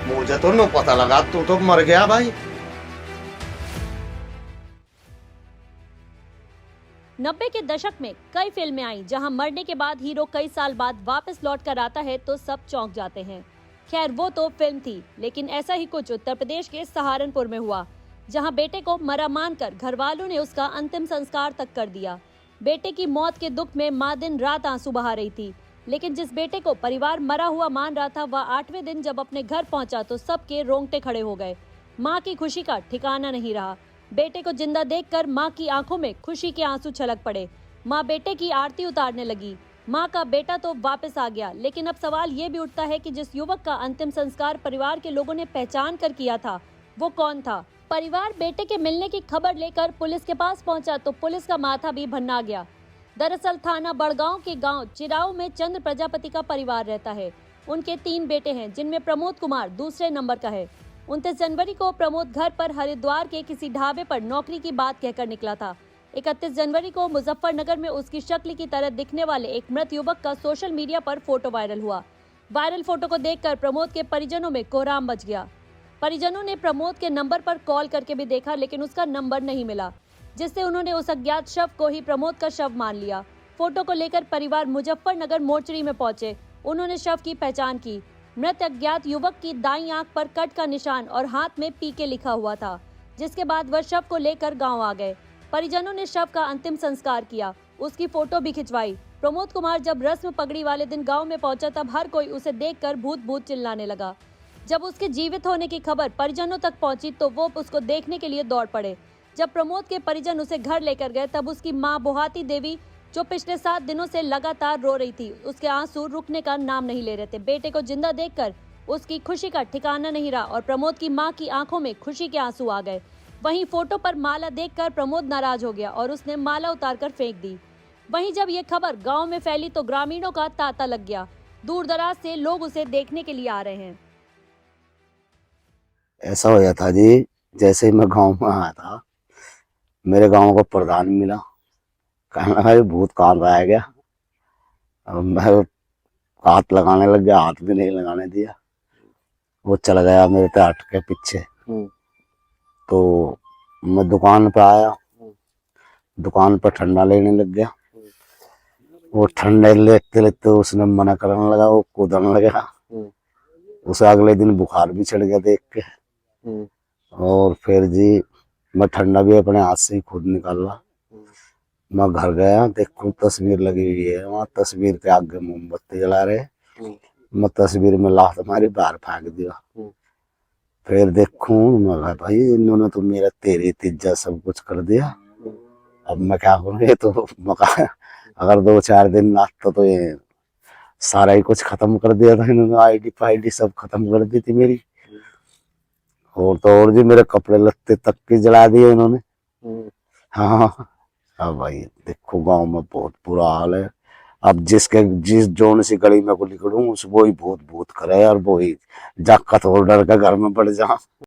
मुझे तो न पता लगा, तू तो मर गया भाई। 90 के दशक में कई फिल्में आई जहां मरने के बाद हीरो कई साल बाद वापस लौट कर आता है तो सब चौंक जाते हैं। खैर वो तो फिल्म थी, लेकिन ऐसा ही कुछ उत्तर प्रदेश के सहारनपुर में हुआ, जहां बेटे को मरा मानकर घर वालों ने उसका अंतिम संस्कार तक कर दिया। बेटे की मौत के दुख में मां दिन रात आंसू बहा रही थी, लेकिन जिस बेटे को परिवार मरा हुआ मान रहा था, वह 8वें दिन जब अपने घर पहुंचा तो सबके रोंगटे खड़े हो गए। मां की खुशी का ठिकाना नहीं रहा। बेटे को जिंदा देखकर मां की आंखों में खुशी के आंसू छलक पड़े। मां बेटे की आरती उतारने लगी। मां का बेटा तो वापस आ गया, लेकिन अब सवाल ये भी उठता है कि जिस युवक का अंतिम संस्कार परिवार के लोगों ने पहचान कर किया था, वो कौन था? परिवार बेटे के मिलने की खबर लेकर पुलिस के पास पहुंचा तो पुलिस का माथा भी भन्ना गया। दरअसल थाना बड़गांव के गांव चिराऊ में चंद्र प्रजापति का परिवार रहता है। उनके 3 बेटे हैं, जिनमें प्रमोद कुमार दूसरे नंबर का है। 29 जनवरी को प्रमोद घर पर हरिद्वार के किसी ढाबे पर नौकरी की बात कहकर निकला था। 31 जनवरी को मुजफ्फरनगर में उसकी शक्ल की तरह दिखने वाले एक मृत युवक का सोशल मीडिया पर फोटो वायरल हुआ। वायरल फोटो को देखकर प्रमोद के परिजनों में कोहराम मच गया। परिजनों ने प्रमोद के नंबर पर कॉल करके भी देखा, लेकिन उसका नंबर नहीं मिला, जिससे उन्होंने उस अज्ञात शव को ही प्रमोद का शव मान लिया। फोटो को लेकर परिवार मुजफ्फरनगर मोर्चरी में पहुंचे। उन्होंने शव की पहचान की। मृत अज्ञात युवक की दाईं आंख पर कट का निशान और हाथ में पीके लिखा हुआ था, जिसके बाद वह शव को लेकर गांव आ गए। परिजनों ने शव का अंतिम संस्कार किया, उसकी फोटो भी खिंचवाई। प्रमोद कुमार जब रस्म पगड़ी वाले दिन गांव में पहुंचा, तब हर कोई उसे देखकर भूत भूत चिल्लाने लगा। जब उसके जीवित होने की खबर परिजनों तक पहुंची तो वो उसको देखने के लिए दौड़ पड़े। जब प्रमोद के परिजन उसे घर लेकर गए, तब उसकी मां बोहाती देवी, जो पिछले 7 दिनों से लगातार रो रही थी, उसके आंसू रुकने का नाम नहीं ले रहे थे। बेटे को जिंदा देखकर उसकी खुशी का ठिकाना नहीं रहा और प्रमोद की मां की आंखों में खुशी के आंसू आ गए। वहीं फोटो पर माला देखकर प्रमोद नाराज हो गया और उसने माला उतारकर फेंक दी। वहीं जब ये खबर गांव में फैली तो ग्रामीणों का तांता लग गया। दूर दराज से लोग उसे देखने के लिए आ रहे हैं। ऐसा हो था जी, जैसे ही मैं गांव में आया था, मेरे गांव का प्रधान मिला। कहने लगा भूत कहाँ रह गया। अब मैं हाथ लगाने लग गया, हाथ भी नहीं लगाने दिया। वो चला गया मेरे पे हट के पीछे। तो मैं दुकान पे आया, दुकान पर ठंडा लेने लग गया। वो ठंडे लेते लेते उसने मना करने लगा, वो कूदने लगा। उसे अगले दिन बुखार भी चढ़ गया देख के। और फिर जी मैं ठंडा भी अपने हाथ से ही खुद निकाला। मैं घर गया, देखूं तस्वीर लगी हुई है वहाँ। तस्वीर के आगे मोमबत्ती जला रहे। मैं तस्वीर में लात मारी, बाहर फेंक दिया। फिर देखूं, मैं कहा भाई इन्होंने तो मेरा तेरी तिज्जा सब कुछ कर दिया। अब मैं क्या करूँ? ये तो मैं अगर 2-4 दिन नाचता तो ये सारा ही कुछ खत्म कर दिया था इन्होंने। आईडी फाईडी सब खत्म कर दी थी मेरी। और तो और जी मेरे कपड़े लत्ते तक के जला दिए इन्होंने। हाँ भाई देखो गांव में बहुत बुरा हाल है। अब जिस जोन सी गली में को निकलूं, उस वो ही भूत भूत करे और वो ही जाकत होल्डर का घर में पड़ जा।